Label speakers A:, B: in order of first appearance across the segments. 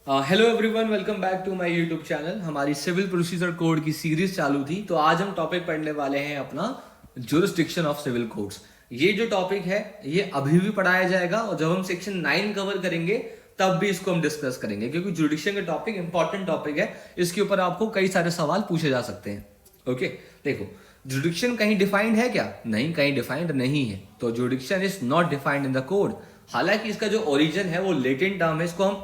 A: Hello everyone, welcome back to my YouTube channel. हमारी civil procedure code की series चालू थी, तो आज हम टॉपिक पढ़ने वाले हैं अपना ज्यूरिसडिक्शन ऑफ सिविल कोड्स। ये जो टॉपिक है ये अभी भी पढ़ाया जाएगा और जब हम सेक्शन 9 कवर करेंगे तब भी इसको हम डिस्कस करेंगे, क्योंकि ज्यूरिसडिक्शन का टॉपिक इंपॉर्टेंट टॉपिक है। इसके ऊपर आपको कई सारे सवाल पूछे जा सकते हैं। ओके, देखो ज्यूरिसडिक्शन कहीं डिफाइंड है क्या? नहीं, कहीं डिफाइंड नहीं है। तो jurisdiction is not defined in the code. हालांकि इसका जो ओरिजिन है वो लेटेंट टर्म है। इसको हम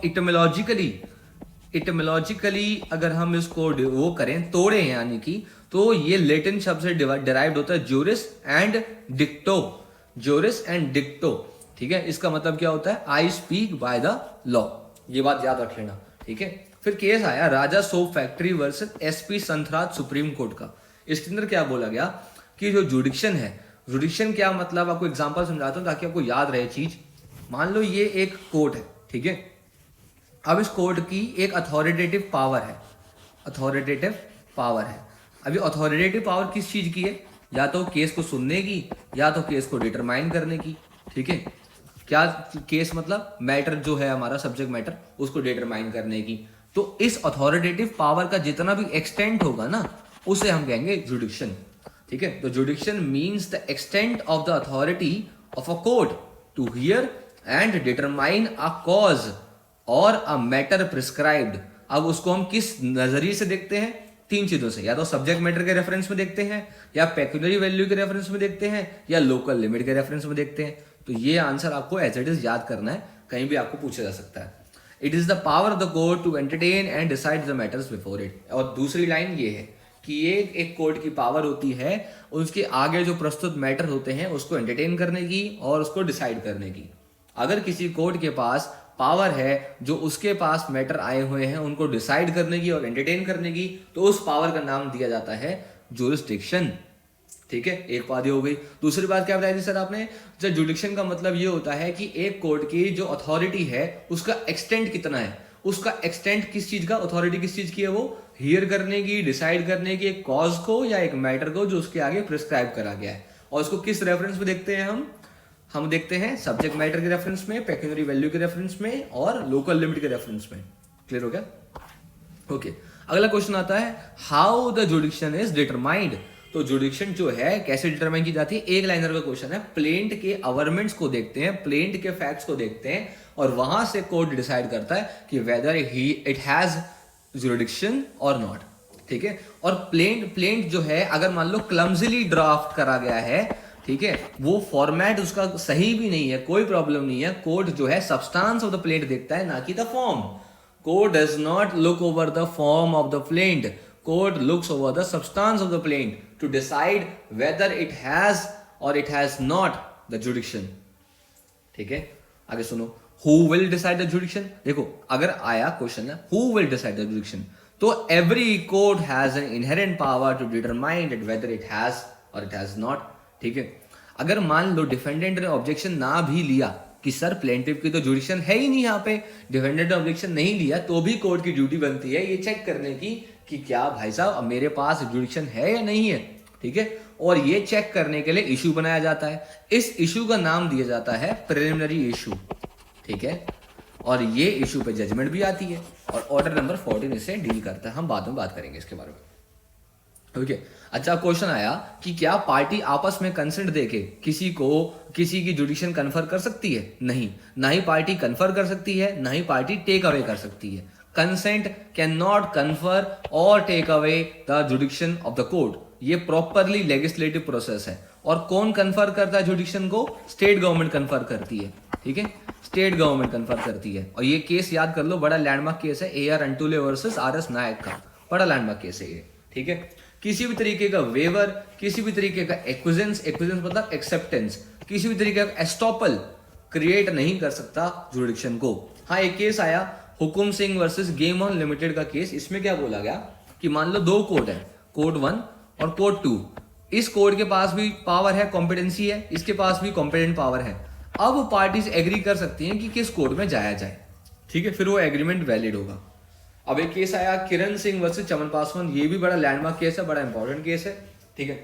A: इटमोलॉजिकली अगर हम इसको वो करें, तोड़े यानी कि, तो ये लेटिन शब्द से डिराइव्ड होता है ज्यूरिस एंड डिक्टो। ज्यूरिस एंड डिक्टो, ठीक है। इसका मतलब क्या होता है? I speak by the law. ये बात याद रख लेना, ठीक है। फिर केस आया Raja soap factory versus SP Santhraj supreme court का। इसके अंदर क्या बोला गया कि जो जुडिक्शन है, जुडिक्शन क्या मतलब, आपको एग्जांपल समझाता हूं ताकि आपको याद रहे चीज। मान लो ये एक कोर्ट है, ठीक है। अब इस कोर्ट की एक अथॉरिटेटिव पावर है, अथॉरिटेटिव पावर है। अभी अथॉरिटेटिव पावर किस चीज की है? या तो केस को सुनने की या तो केस को डिटरमाइन करने की, ठीक है। क्या केस मतलब? मैटर जो है हमारा सब्जेक्ट मैटर, उसको डिटरमाइन करने की। तो इस अथॉरिटेटिव पावर का जितना भी एक्सटेंट होगा ना, उसे हम कहेंगे जुडिक्शन, ठीक है। तो jurisdiction means the extent of the authority of a court to hear and determine a cause or a matter prescribed. अब उसको हम किस नजरिए से देखते हैं? तीन चीजों से। या तो सब्जेक्ट मैटर के रेफरेंस में देखते हैं, या पेक्यूलरी वैल्यू के रेफरेंस में देखते हैं, या लोकल लिमिट के रेफरेंस में देखते हैं। तो ये आंसर आपको एज इट इज याद करना है, कहीं भी आपको पूछा जा सकता है। It is the power of the court to entertain and decide the matters before it. और दूसरी लाइन ये है कि ये एक कोर्ट की पावर होती है उसके आगे जो प्रस्तुत मैटर होते हैं उसको एंटरटेन करने की और उसको डिसाइड करने की। अगर किसी कोर्ट के पास पावर है जो उसके पास मैटर आए हुए हैं उनको डिसाइड करने की और एंटरटेन करने की, तो उस पावर का नाम दिया जाता है ज्यूरिसडिक्शन, ठीक है। एक बात ये हो गई। दूसरी बात क्या बताई थी सर आपने? जब जुडिक्शन का मतलब ये होता है कि एक कोर्ट की जो अथॉरिटी है उसका एक्सटेंट कितना है। उसका एक्सटेंट किस चीज का? अथॉरिटी किस चीज की है? वो हियर करने की, डिसाइड करने की एक कॉज को या एक मैटर को जो उसके आगे प्रिस्क्राइब करा गया है। और उसको किस रेफरेंस में देखते हैं हम देखते हैं सब्जेक्ट मैटर के रेफरेंस में, पेक्यूलरी वैल्यू के रेफरेंस में और लोकल लिमिट के रेफरेंस में। क्लियर हो गया? ओके, अगला क्वेश्चन आता है हाउ द जुडिक्शन इज डिटरमाइंड। तो जुडिक्शन जो है कैसे डिटरमाइन की जाती है? एक लाइनर का क्वेश्चन है। प्लेंट के अवर्मेंट्स को देखते हैं, प्लेंट के फैक्ट्स को देखते हैं और वहां से कोर्ट डिसाइड करता है कि वेदर इट हैज जुडिक्शन और नॉट, ठीक है। और प्लेंट जो है अगर मान लो क्लमजिली ड्राफ्ट करा गया है, ठीक है, वो फॉर्मेट उसका सही भी नहीं है, कोई प्रॉब्लम नहीं है। कोर्ट जो है सब्सटेंस ऑफ द प्लेंट देखता है, ना कि the form. Court does not look over the form of the plaint, court looks over the substance of the plaint to decide whether it has or it has not the jurisdiction, ठीक है। आगे सुनो, who will decide the jurisdiction. देखो अगर आया question है who will decide the jurisdiction, तो every court has an inherent power to determine it whether it has or it has not, ठीक है। अगर मान लो डिफेंडेंट ने ऑब्जेक्शन ना भी लिया कि सर प्लेंटिव की तो जुडिक्शन है ही नहीं, यहाँ पे डिफेंडेंट ने ऑब्जेक्शन नहीं लिया, तो भी कोर्ट की ड्यूटी बनती है ये चेक करने की कि क्या भाई साहब मेरे पास जुडिक्शन है या नहीं है, ठीक है। और ये चेक करने के लिए इशू बनाया जाता है। इस इशू का नाम दिया जाता है प्रिलिमिनरी इशू, ठीक है। और ये इशू पे जजमेंट भी आती है और ऑर्डर नंबर 14 इससे डील करता है। हम बाद में बात करेंगे इसके बारे में, ओके। अच्छा, क्वेश्चन आया कि क्या पार्टी आपस में कंसेंट देके किसी की जुडिक्शन कन्फर कर सकती है? नहीं, ना ही पार्टी कन्फर कर सकती है, ना ही पार्टी टेक अवे कर सकती है। Consent can not confer or take away the jurisdiction of the court. ये प्रॉपरली लेजिस्लेटिव प्रोसेस है। और कौन कन्फर करता है जुडिक्शन को? स्टेट गवर्नमेंट कन्फर करती है, ठीक है। स्टेट गवर्नमेंट कन्फर करती है। और ये केस याद कर लो, बड़ा लैंडमार्क केस है, AR अंटुले वर्सेस RS नायक का, बड़ा लैंडमार्क केस है ये, ठीक है। किसी भी तरीके का वेवर, किसी भी तरीके का एक्विजेंस मतलब एक्सेप्टेंस, किसी भी तरीके का एस्टॉपल क्रिएट नहीं कर सकता जुडिक्शन को। हाँ, एक केस आया Hukum Singh versus game on limited का केस। इसमें क्या बोला गया कि मान लो दो कोर्ट है, कोर्ट 1 और कोर्ट 2। इस कोर्ट के पास भी पावर है, कॉम्पिटेंसी है, इसके पास भी कॉम्पिटेंट पावर है। अब पार्टीज एग्री कर सकती हैं कि किस कोर्ट में जाया जाए, ठीक है। फिर वो एग्रीमेंट वैलिड होगा। अब एक केस आया किरण सिंह वर्सेस चमन पासवान। ये भी बड़ा लैंडमार्क केस है, बड़ा इंपॉर्टेंट केस है, ठीक है।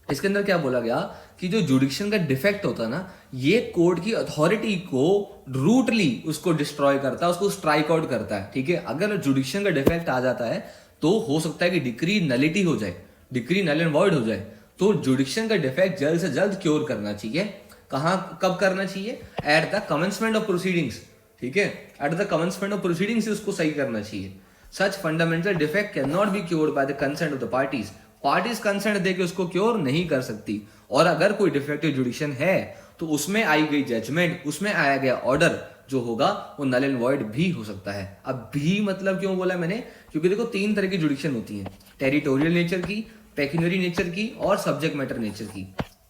A: इसके अंदर क्या बोला गया कि जो जुडिक्शन का डिफेक्ट होता है ना, ये कोर्ट की अथॉरिटी को रूटली उसको डिस्ट्रॉय करता है, उसको स्ट्राइक आउट करता है। ठीक है, अगर जुडिक्शन का डिफेक्ट आ जाता है तो हो सकता है कि डिक्री नलिटी हो जाए, डिक्री नल एंड वॉइड हो जाए। तो जुडिक्शन का डिफेक्ट जल्द से जल्द क्योर करना चाहिए। कहाँ कब करना चाहिए? At the commencement of proceedings. ठीक है, at the commencement of proceedings उसको सही करना चाहिए। Such fundamental defect can not be cured by the consent of the parties. Parties consent देके उसको क्योर नहीं कर सकती। और अगर कोई डिफेक्टिव जुडिक्शन है तो उसमें आई गई जजमेंट, उसमें आया गया ऑर्डर जो होगा वो नल एंड वॉइड भी हो सकता है। अब भी मतलब क्यों बोला मैंने? क्योंकि देखो 3 तरह की जुडिक्शन होती है, टेरिटोरियल नेचर की, पेक्यूनरी नेचर की और सब्जेक्ट मैटर नेचर की।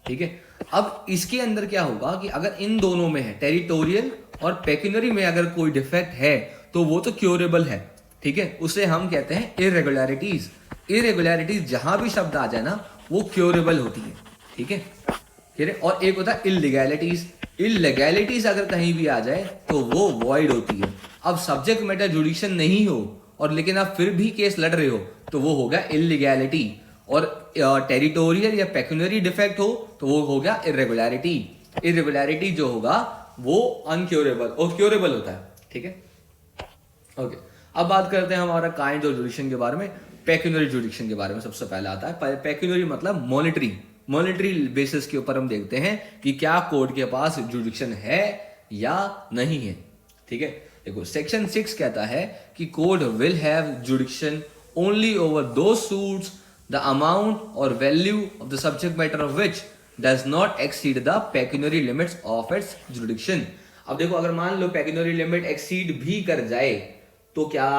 A: ठीक है, अब इसके अंदर क्या होगा कि अगर इन दोनों में है, टेरिटोरियल और पेक्यूनरी में अगर कोई डिफेक्ट है तो वो तो क्योरेबल है। ठीक है, उसे हम कहते हैं इरेगुलरिटीज। इरेगुलरिटीज जहां भी शब्द आ जाए ना वो क्योरेबल होती है। ठीक है, और एक होता है इलीगैलिटीज। इलीगैलिटीज अगर कहीं भी आ जाए तो वो वॉइड होती है। अब सब्जेक्ट मैटर जुडिक्शन नहीं हो और लेकिन आप फिर भी केस लड़ रहे हो तो वो हो गया इलीगैलिटी। और टेरिटोरियल या पेक्यूनरी डिफेक्ट हो तो वो हो गया इरेगुलरिटी। इरेगुलरिटी जो होगा वो अनक्योरेबल और क्योरेबल होता है। ठीक है, ओके। अब बात करते हैं हमारा काइंड ऑफ जुडिक्शन के बारे में। पेक्यूनरी जुडिक्शन के बारे में सबसे पहला आता है। पेक्यूनरी मतलब मॉनेटरी बेसिस के ऊपर हम देखते हैं कि क्या कोर्ट के पास जुडिक्शन है या नहीं है। ठीक है, देखो सेक्शन 6 कहता है कि court will have jurisdiction only over those suits the amount or value of the subject matter of which does not exceed the pecuniary limits of its jurisdiction. अब देखो अगर मान लो पेक्यूनरी लिमिट एक्सीड भी कर जाए तो क्या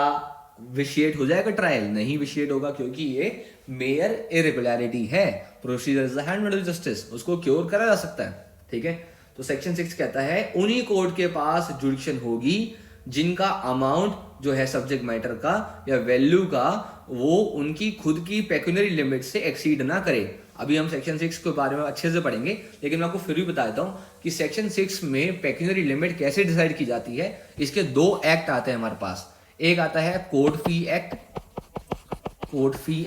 A: विशिएट हो जाएगा ट्रायल? नहीं विशिएट होगा, क्योंकि ये मेयर इरेगुलरिटी है। Procedure is the handmade of justice, उसको क्योर करा जा सकता है। ठीक है, तो सेक्शन 6 कहता है उन्हीं कोर्ट के पास जुडिक्शन होगी जिनका अमाउंट जो है सब्जेक्ट मैटर का या वैल्यू का वो उनकी खुद की पेक्यूनरी लिमिट से एक्सीड ना करे। अभी हम सेक्शन 6 के बारे में अच्छे से पढ़ेंगे, लेकिन मैं आपको फिर भी बता देता हूं कि सेक्शन 6 में पेक्यूनरी लिमिट कैसे डिसाइड की जाती है। इसके 2 एक्ट आते हैं हमारे पास। एक आता है कोर्ट फी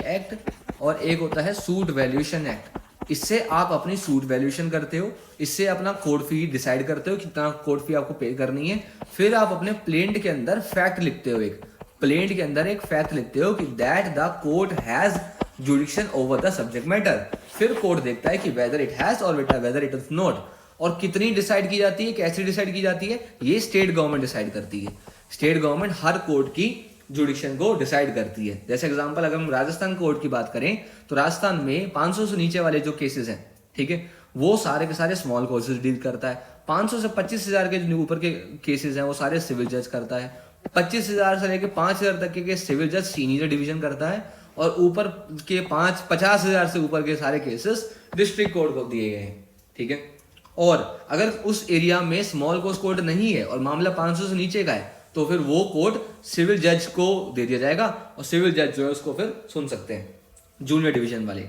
A: एक्ट और एक होता है सूट वैल्यूएशन एक्ट। इससे आप अपनी सूट वैल्यूएशन करते हो, इससे अपना कोर्ट फी डिसाइड करते हो कितना कोर्ट फी आपको पे करनी है। फिर आप अपने प्लेंट के अंदर फैक्ट लिखते हो, एक प्लेंट के अंदर एक फैक्ट लिखते हो कि that the court has जुडिक्शन over the subject matter. फिर कोर्ट देखता है कि वेदर इट हैज और वेदर इट इज नॉट। और कितनी डिसाइड की जाती है, कैसे डिसाइड की जाती है, ये स्टेट गवर्नमेंट डिसाइड करती है। स्टेट गवर्नमेंट हर कोर्ट की जुडिक्शन को डिसाइड करती है। जैसे एग्जांपल अगर हम राजस्थान कोर्ट की बात करें तो राजस्थान में 500 से नीचे वाले जो केसेस हैं, ठीक है, वो सारे के सारे स्मॉल कोर्सेज डील करता है। 500 से 25,000 के जो ऊपर के केसेस हैं वो सारे सिविल जज करता है। 25,000 से लेकर 5,000 तक के सिविल जज सीनियर डिवीजन करता है। और ऊपर के 50,000 से ऊपर के सारे केसेस डिस्ट्रिक्ट कोर्ट को दिए गए हैं। ठीक है, और अगर उस एरिया में स्मॉल कोर्स कोर्ट नहीं है और मामला 500 से नीचे का है तो फिर वो कोर्ट सिविल जज को दे दिया जाएगा और सिविल जज जो है उसको फिर सुन सकते हैं, जूनियर डिवीजन वाले,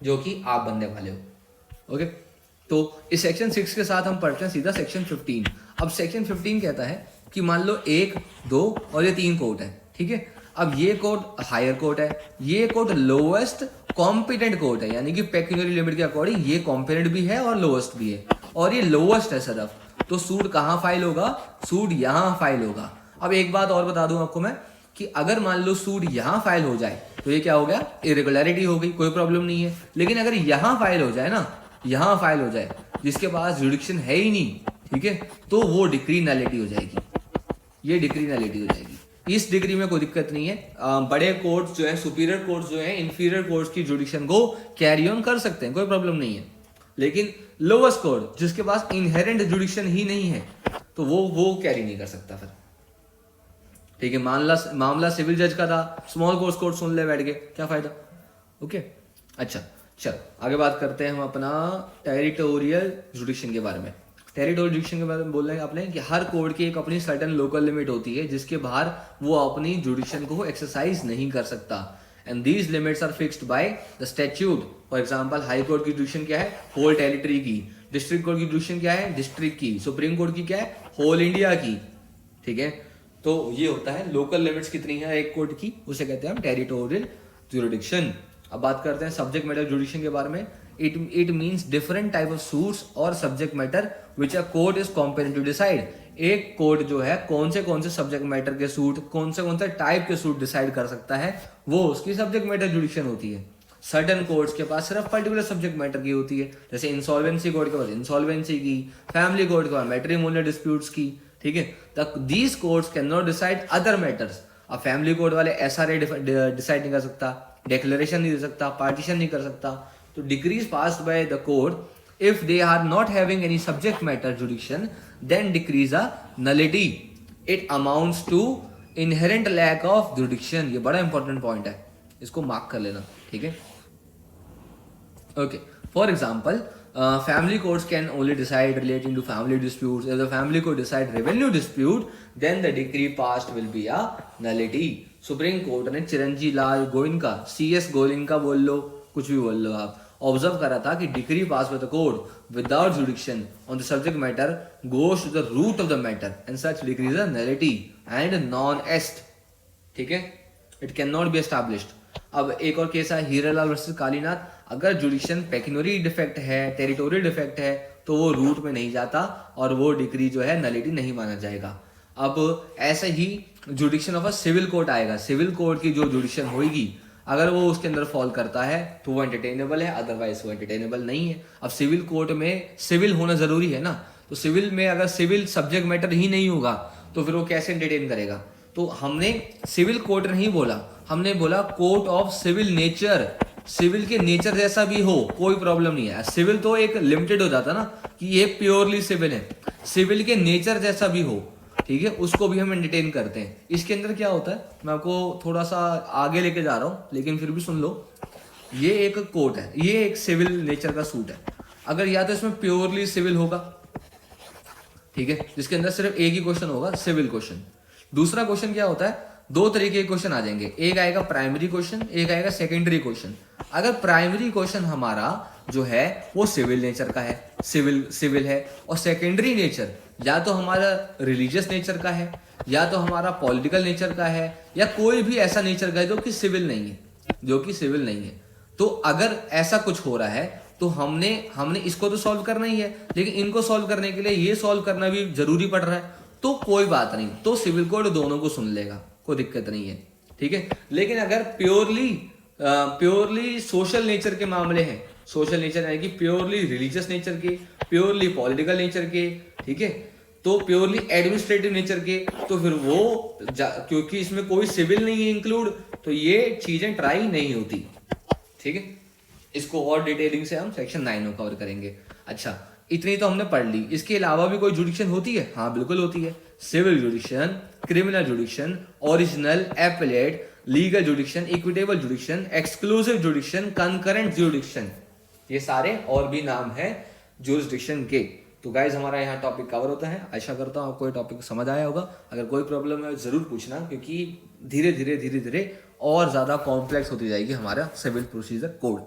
A: जो कि आप बनने वाले हो। ओके, तो इस सेक्शन 6 के साथ हम पढ़ते हैं सीधा सेक्शन 15। अब सेक्शन 15 कहता है कि मान लो 1, 2 और ये 3 कोर्ट है। ठीक है, अब ये कोर्ट हायर कोर्ट है, ये कोर्ट लोवेस्ट कॉम्पिटेंट कोर्ट है, यानी कि पेक्यूनरी लिमिट के अकॉर्डिंग ये कॉम्पिटेंट भी है और लोवेस्ट भी है, और ये लोवेस्ट है सिर्फ। तो सूट कहां फाइल होगा? सूट यहां फाइल होगा। अब एक बात और बता दूं आपको मैं कि अगर मान लो सूट यहां फाइल हो जाए तो ये क्या हो गया? इरेगुलरिटी हो गई, कोई प्रॉब्लम नहीं है। लेकिन अगर यहां फाइल हो जाए ना, यहां फाइल हो जाए जिसके पास जुडिक्शन है ही नहीं, ठीक है, तो वो डिक्री नलिटी हो जाएगी, ये डिक्री नलिटी हो जाएगी। इस डिग्री में कोई दिक्कत नहीं है। बड़े कोर्ट्स जो है, सुपीरियर कोर्ट्स जो है, इंफीरियर कोर्ट्स की जुडिक्शन को कैरी ऑन कर सकते हैं, कोई प्रॉब्लम नहीं है। लेकिन लोवेस्ट कोर्ट जिसके पास इनहेरेंट जुडिक्शन ही नहीं है तो वो कैरी नहीं कर सकता फिर। ठीक है, मामला सिविल जज का था, स्मॉल कोर्स कोर्ट सुन ले बैठ गए, क्या फायदा। ओके, अच्छा चल आगे बात करते हैं हम अपना टेरिटोरियल जुडिक्शन के बारे में। टेरिटोरियल जुडिक्शन के बारे में बोल रहे हैं आपने कि हर कोर्ट की एक अपनी सर्टेन लोकल लिमिट होती है जिसके बाहर वो अपनी जुडिक्शन को एक्सरसाइज नहीं कर सकता। And these limits are fixed by the statute. For example high court की जुडिक्शन क्या है? होल टेरिटरी की। डिस्ट्रिक्ट कोर्ट की जुडिक्शन क्या है? डिस्ट्रिक्ट की। सुप्रीम कोर्ट की क्या है? होल इंडिया की। ठीक है, तो ये होता है लोकल लिमिट्स कितनी है एक कोर्ट की, उसे कहते हैं हम टेरिटोरियल जुरिडिक्शन। अब बात करते हैं सब्जेक्ट मैटर जुडिक्शन के बारे में। It means different type of suits or subject matter which a court is competent to decide. एक कोर्ट जो है कौन से सब्जेक्ट मैटर के सूट, कौन से टाइप के सूट डिसाइड कर सकता है, वो उसकी सब्जेक्ट मैटर जुडिक्शन होती है. सर्टन कोर्ट्स के पास सिर्फ पर्टिकुलर सब्जेक्ट मैटर की होती है, जैसे इंसॉल्वेंसी कोर्ट के पास इंसॉल्वेंसी की, फैमिली कोर्ट के पास मैट्रिमोनियल डिस्प्यूट्स की. ठीक है, these courts can not decide other matters. अब फैमिली कोर्ट वाले SRA डिसाइड नहीं कर सकता, डिक्लेरेशन नहीं दे सकता, पार्टीशन नहीं कर सकता. तो decrees passed by the court if they are not having any subject matter jurisdiction then decrees a nullity. It amounts to inherent lack of jurisdiction. ये बड़ा इंपॉर्टेंट पॉइंट है, इसको मार्क कर लेना. ठीक है, okay. For example, family courts can only decide relating to family disputes. If the family court decide revenue dispute, then the decree passed will be a nullity. Supreme court ने Chiranji Lal Goenka, CS Goenka बोल लो, कुछ भी बोल लो आप, ऑब्जर्व करा था कि decree pass by the court without jurisdiction on the subject matter goes to the root of the matter and such decree is a nullity and non est. ठीक है, it can not be established. अब एक और case है Hiralal versus Kalinath. अगर jurisdiction pecuniary defect है, territorial defect है, तो वो रूट में नहीं जाता और वो डिक्री जो है नलिटी नहीं माना जाएगा. अब ऐसे ही jurisdiction of a civil court आएगा. सिविल कोर्ट की जो जुडिक्शन होगी, अगर वो उसके अंदर फॉल करता है तो वो एंटरटेनेबल है, अदरवाइज वो एंटरटेनेबल नहीं है. अब सिविल कोर्ट में सिविल होना जरूरी है ना, तो सिविल में अगर सिविल सब्जेक्ट मैटर ही नहीं होगा तो फिर वो कैसे एंटरटेन करेगा. तो हमने सिविल कोर्ट नहीं बोला, हमने बोला court of civil nature. Civil के नेचर जैसा भी हो कोई प्रॉब्लम नहीं है. सिविल तो एक लिमिटेड हो जाता ना कि ये प्योरली सिविल है, सिविल के नेचर जैसा भी हो. ठीक है, उसको भी हम एंटरटेन करते हैं. इसके अंदर क्या होता है, मैं आपको थोड़ा सा आगे लेके जा रहा हूं, लेकिन फिर भी सुन लो. ये एक कोर्ट है, ये एक सिविल नेचर का सूट है. अगर या तो इसमें प्योरली सिविल होगा, ठीक है, जिसके अंदर सिर्फ एक ही क्वेश्चन होगा, सिविल क्वेश्चन. दूसरा क्वेश्चन क्या होता है, दो तरीके के क्वेश्चन आ जाएंगे. एक आएगा प्राइमरी क्वेश्चन, एक आएगा सेकेंडरी क्वेश्चन. अगर प्राइमरी क्वेश्चन हमारा जो है वो सिविल नेचर का है, सिविल है, और सेकेंडरी नेचर या तो हमारा रिलीजियस नेचर का है, या तो हमारा पॉलिटिकल नेचर का है, या कोई भी ऐसा नेचर का है जो कि सिविल नहीं है, जो कि सिविल नहीं है. तो अगर ऐसा कुछ हो रहा है तो हमने इसको तो सॉल्व करना ही है, लेकिन इनको सॉल्व करने के लिए ये सॉल्व करना भी जरूरी पड़ रहा है. तो कोई बात नहीं, तो सिविल कोड दोनों को सुन लेगा, कोई दिक्कत नहीं है. ठीक है, लेकिन अगर प्योरली सोशल नेचर के मामले हैं, सोशल नेचर यानी कि प्योरली रिलीजियस नेचर के, प्योरली पॉलिटिकल नेचर के, ठीक है, तो प्योरली एडमिनिस्ट्रेटिव नेचर के, तो फिर वो क्योंकि इसमें कोई सिविल नहीं है इंक्लूड, तो ये चीजें ट्राई नहीं होती. ठीक है, इसको और डिटेलिंग से हम सेक्शन 9 में कवर करेंगे. अच्छा, इतनी तो हमने पढ़ ली. इसके अलावा भी कोई जुडिक्शन होती है? हाँ बिल्कुल होती है. Civil jurisdiction, criminal jurisdiction, original, appellate, legal jurisdiction, equitable jurisdiction, exclusive jurisdiction, concurrent jurisdiction, ये सारे और भी नाम है जुरिस्डिक्शन के. तो गाइज हमारा यहाँ टॉपिक कवर होता है. आशा करता हूँ आपको ये टॉपिक समझ आया होगा. अगर कोई प्रॉब्लम है जरूर पूछना, क्योंकि धीरे धीरे और ज्यादा कॉम्प्लेक्स होती जाएगी हमारा सिविल प्रोसीजर कोड.